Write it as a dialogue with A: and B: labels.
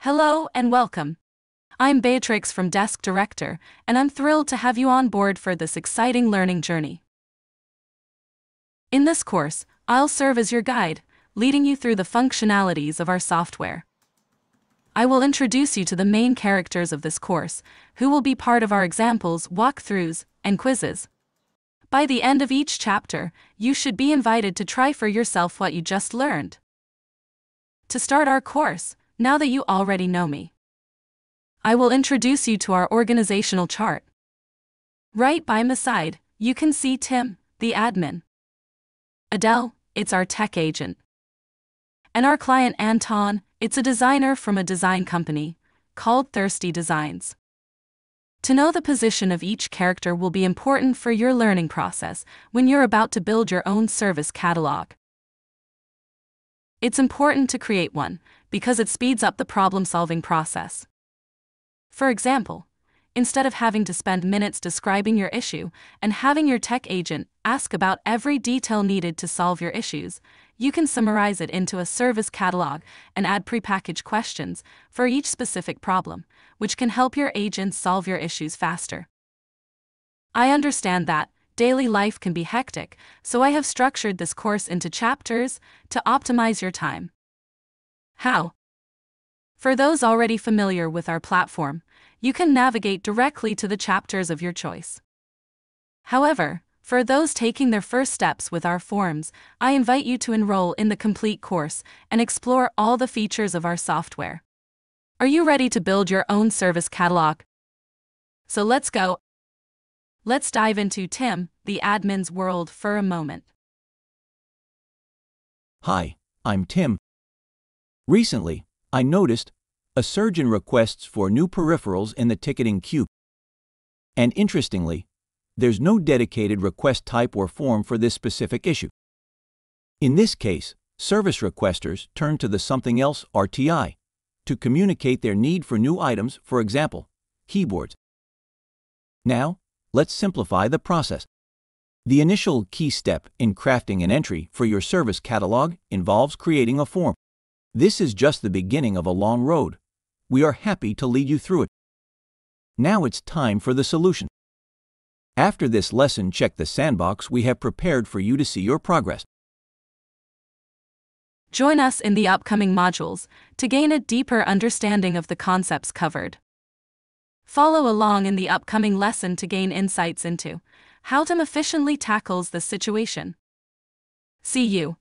A: Hello and welcome. I'm Beatrix from Desk Director, and I'm thrilled to have you on board for this exciting learning journey. In this course, I'll serve as your guide, leading you through the functionalities of our software. I will introduce you to the main characters of this course, who will be part of our examples, walkthroughs, and quizzes. By the end of each chapter, you should be invited to try for yourself what you just learned. To start our course, now that you already know me, I will introduce you to our organizational chart. Right by my side, you can see Tim, the admin. Adele, it's our tech agent. And our client Anton, it's a designer from a design company called Thirsty Designs. To know the position of each character will be important for your learning process when you're about to build your own service catalog. It's important to create one because it speeds up the problem-solving process. For example, instead of having to spend minutes describing your issue and having your tech agent ask about every detail needed to solve your issues, you can summarize it into a service catalog and add prepackaged questions for each specific problem, which can help your agent solve your issues faster. I understand that daily life can be hectic, so I have structured this course into chapters to optimize your time. How? For those already familiar with our platform, you can navigate directly to the chapters of your choice. However, for those taking their first steps with our forms, I invite you to enroll in the complete course and explore all the features of our software. Are you ready to build your own service catalog? So let's go. Let's dive into Tim, the admin's world for a moment.
B: Hi, I'm Tim. Recently, I noticed a surge in requests for new peripherals in the ticketing queue. And interestingly, there's no dedicated request type or form for this specific issue. In this case, service requesters turn to the something else RTI to communicate their need for new items, for example, keyboards. Now, let's simplify the process. The initial key step in crafting an entry for your service catalog involves creating a form. This is just the beginning of a long road. We are happy to lead you through it. Now it's time for the solution. After this lesson, check the sandbox we have prepared for you to see your progress.
A: Join us in the upcoming modules to gain a deeper understanding of the concepts covered. Follow along in the upcoming lesson to gain insights into how Tim efficiently tackles the situation. See you.